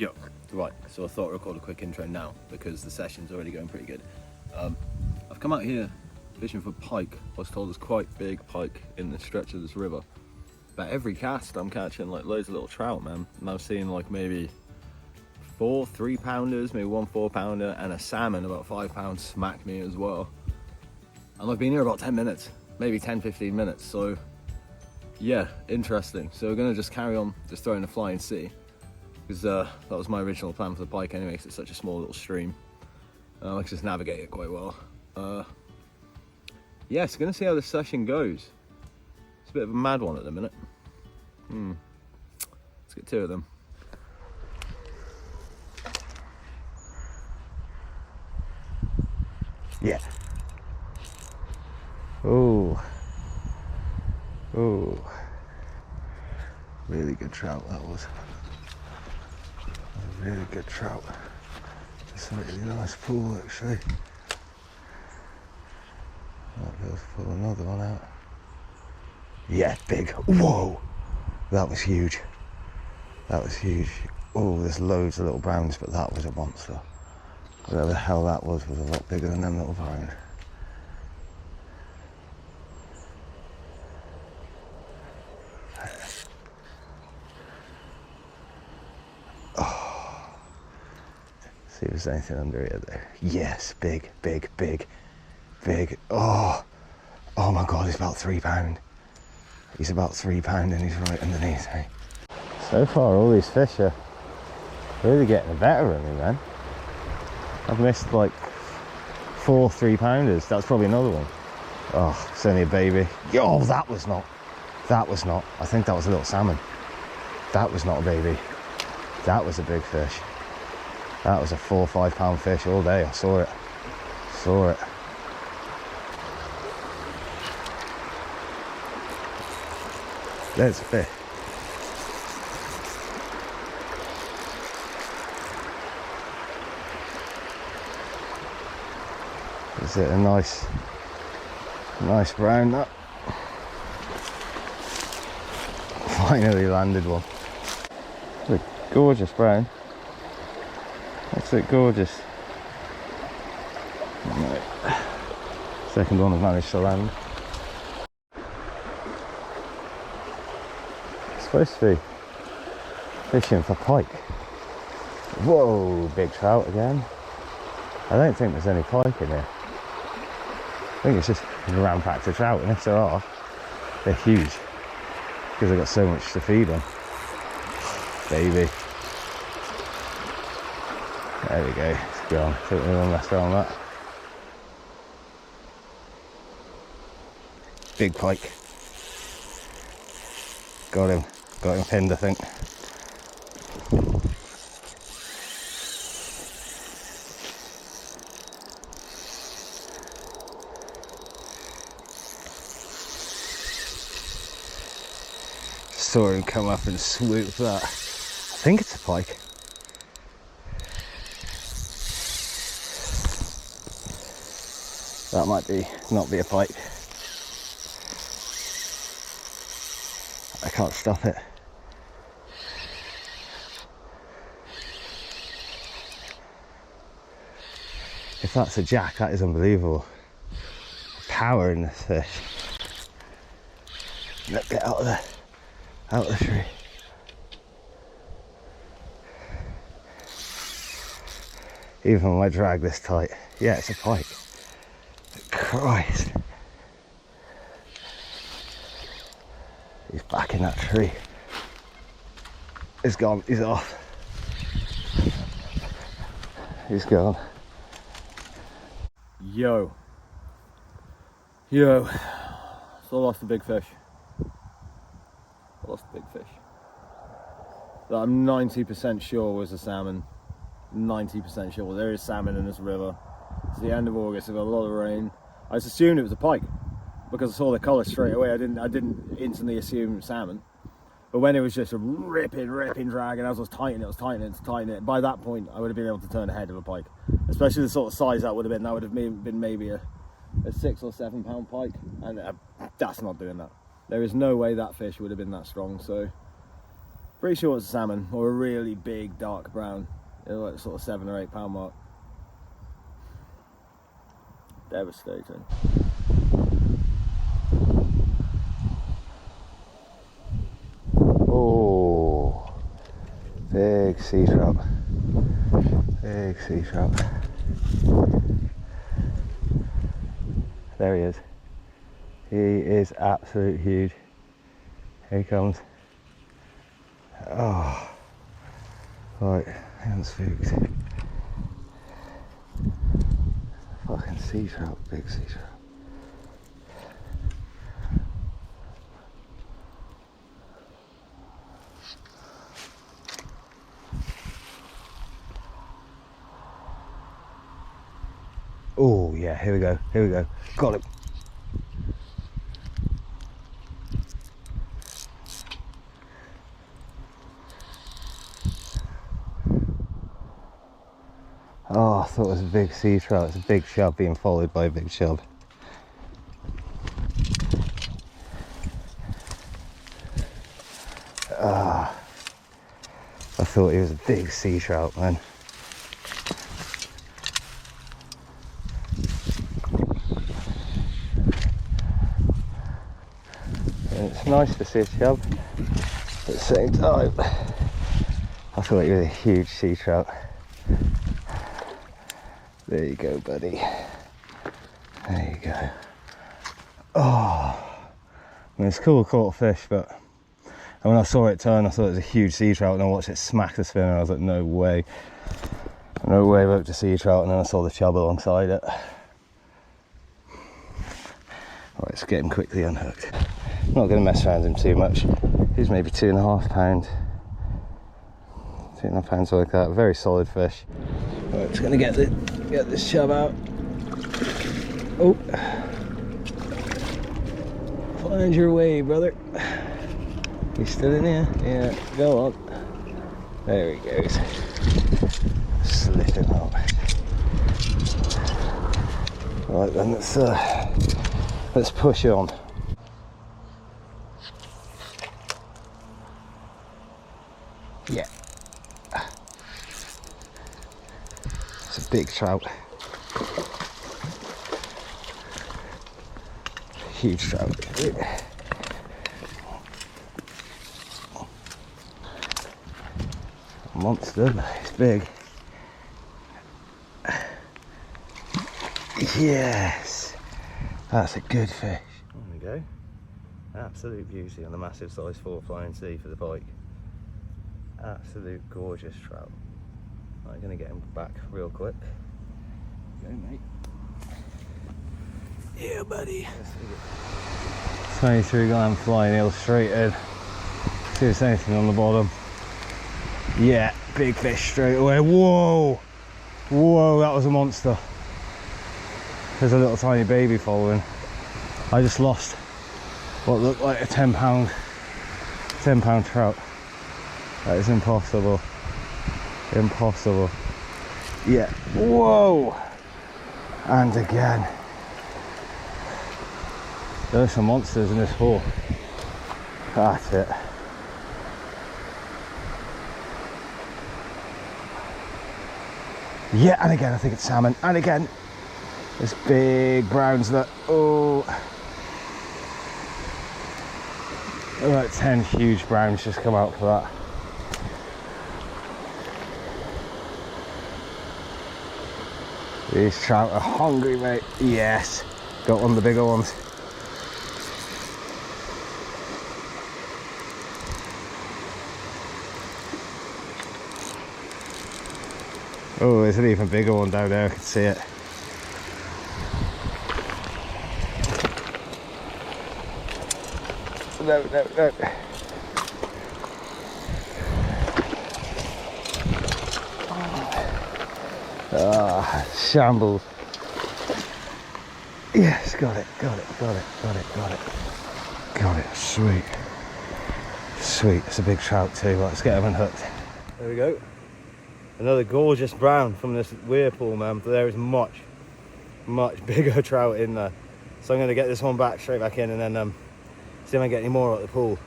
Yo, right, so I thought I'd record a quick intro now because the session's already going pretty good. I've come out here fishing for pike. I was told there's quite big pike in the stretch of this river. But every cast I'm catching like loads of little trout, man. And I'm seeing like maybe 4 3-pounders, maybe 1 4-pounder, and a salmon about 5 pounds smack me as well. And I've been here about 10 minutes, maybe 10-15 minutes, so yeah, interesting. So we're gonna just carry on just throwing a fly and see, because that was my original plan for the pike anyway, because it's such a small little stream. I can just navigate it quite well. Yeah, so gonna see how this session goes. It's a bit of a mad one at the minute. Let's get 2 of them. Yeah. Oh. Oh. Really good trout that was. A really good trout. It's a really nice pool actually. Might be able to pull another one out. Yeah, big. Whoa! That was huge. That was huge. Oh, there's loads of little browns, but that was a monster. Whatever the hell that was a lot bigger than them little browns. Oh. See if there's anything under here there. Yes, big, big, big, big. Oh, oh my God, he's about 3 pound. He's about 3 pound and he's right underneath me. So far, all these fish are really getting the better of me, man. I've missed like 4 3-pounders. That's probably another one. Oh, it's only a baby. Oh, that was not. I think that was a little salmon. That was not a baby. That was a big fish. That was a 4 or 5 pound fish all day. I saw it. Saw it. There's a fish. Is it a nice brown? That finally landed one. It's a gorgeous brown. Absolutely gorgeous. Second one I've managed to land. It's supposed to be fishing for pike. Whoa, big trout again. I don't think there's any pike in here. I think it's just rampacked of trout, and if there are, they're huge because they've got so much to feed on. Baby. There we go, it's gone. Took me one last on that. Big pike. Got him pinned, I think. Saw him come up and swoop that. I think it's a pike. That might not be a pike. I can't stop it. If that's a jack, that is unbelievable. Power in this fish. Look, get out of there. Out of the tree. Even when I drag this tight. Yeah, it's a pike. Christ. He's back in that tree. He's gone, he's off. He's gone. Yo. So I lost a big fish. That I'm 90% sure was a salmon. 90% sure. There is salmon in this river. It's the end of August, we've got a lot of rain. I just assumed it was a pike because I saw the colour straight away. I didn't instantly assume salmon. But when it was just a ripping drag, and as I was tightening it, by that point I would have been able to turn ahead of a pike. Especially the sort of size that would have been maybe a 6 or 7 pound pike, and that's not doing that. There is no way that fish would have been that strong, so Pretty sure it's a salmon or a really big dark brown. They're like sort of 7 or 8 pound mark. Devastating. Oh, big sea trout. Big sea trout. There he is. He is absolute huge. Here he comes. Oh, right, hands spooked. Fucking sea trout, big sea trout. Oh yeah, here we go, here we go. Got him. Oh, I thought it was a big sea trout. It's a big chub being followed by a big chub. Ah, I thought he was a big sea trout, man. And it's nice to see a chub, but at the same time, I feel like he was a huge sea trout. There you go, buddy. There you go. Oh, I mean, it's cool, caught a fish, but when I saw it turn, I thought it was a huge sea trout, and I watched it smack the spinner, and I was like, no way. No way about the sea trout, and then I saw the chub alongside it. Right, let's get him quickly unhooked. I'm not going to mess around him too much. He's maybe 2.5 pounds. 2.5 pounds like that. Very solid fish. Right, just going to get this chub out. Oh, find your way, brother. You still in here? Yeah, go on. There he goes. Slip him out. Right then, let's push on. Yeah. It's a big trout. Huge trout. Monster, but it's big. Yes, that's a good fish. There we go. Absolute beauty on the massive size 4 flying C for the pike. Absolute gorgeous trout. I'm going to get him back real quick. Go, mate. Yeah, buddy. 23 gram flying illustrated. See if there's anything on the bottom. Yeah, big fish straight away. Whoa! Whoa, that was a monster. There's a little tiny baby following. I just lost what looked like a 10 pound trout. That is impossible. Impossible. Yeah. Whoa! And again. There's some monsters in this hole. That's it. Yeah, and again I think it's salmon. And again, this big browns that, oh. About 10 huge browns just come out for that. These trout are hungry, mate. Yes, got one of the bigger ones. Oh, there's an even bigger one down there, I can see it. No, no, no. Ah, shambles. Yes, got it, got it, got it, got it, got it. Got it, sweet. Sweet, it's a big trout too. Let's get him unhooked. There we go. Another gorgeous brown from this Whirlpool, man. But there is much bigger trout in there. So I'm going to get this one back, straight back in, and then see if I can get any more at the pool.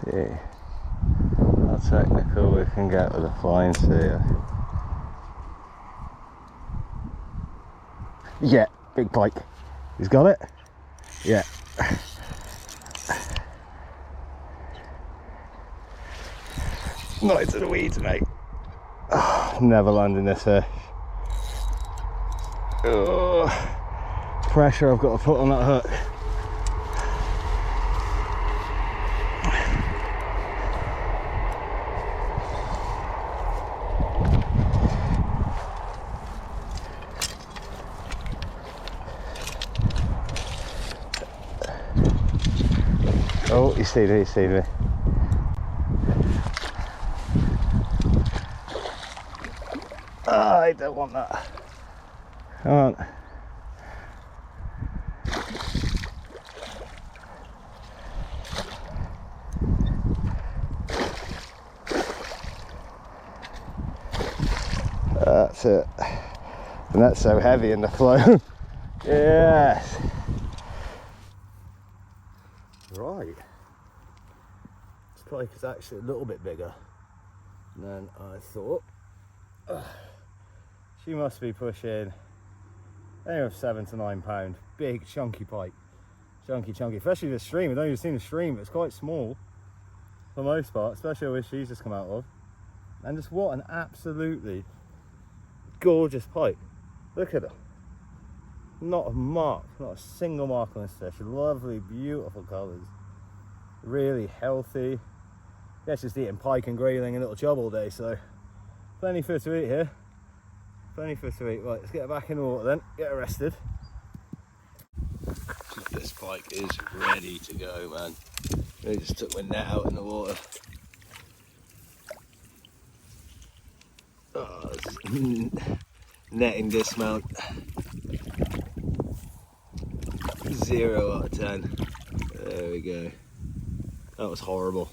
See. technical we can get with a fine seer. Yeah, big pike. He's got it? Yeah. Not into the weeds, mate. Oh, never landing this fish. Oh, pressure I've got to put on that hook. Oh, he's seen me, he's seen me. Oh, I don't want that. Come on. That's it. And that's so heavy in the flow. Yes. Right. This pike is actually a little bit bigger than I thought. She must be pushing anywhere from 7 to 9 pound. Big chunky pike. Chunky. Especially the stream. I don't even see the stream, but it's quite small for the most part, especially where she's just come out of. And just what an absolutely gorgeous pike. Look at her. Not a mark, not a single mark on this fish. Lovely, beautiful colours. Really healthy. Yeah, it's just eating pike and grayling and little chub all day, so plenty for her to eat here. Plenty for her to eat. Right, let's get her back in the water then, get her rested. This pike is ready to go, man. I just took my net out in the water. Oh, netting dismount. 0 out of 10. There we go. That was horrible.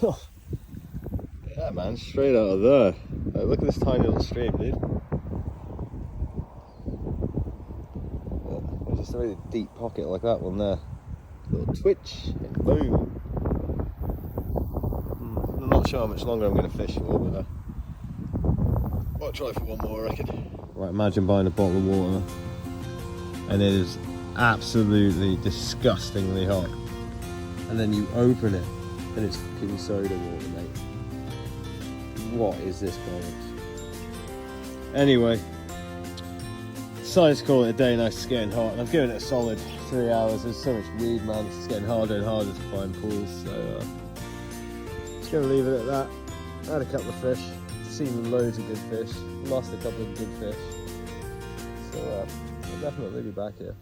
Yeah, man, straight out of there. Like, look at this tiny little stream, dude. There's just a really deep pocket like that one there. Little twitch and boom. I'm not sure how much longer I'm going to fish for, but I'll try for one more, I reckon. Right, imagine buying a bottle of water and it is absolutely disgustingly hot, and then you open it and it's fucking soda water, mate. What is this bollocks? Anyway, decided to call it a day. Nice, it's getting hot, and I've given it a solid 3 hours. There's so much weed, man. It's just getting harder and harder to find pools, so just gonna leave it at that. I had a couple of fish, seen loads of good fish, lost a couple of good fish, so I'll definitely be back here.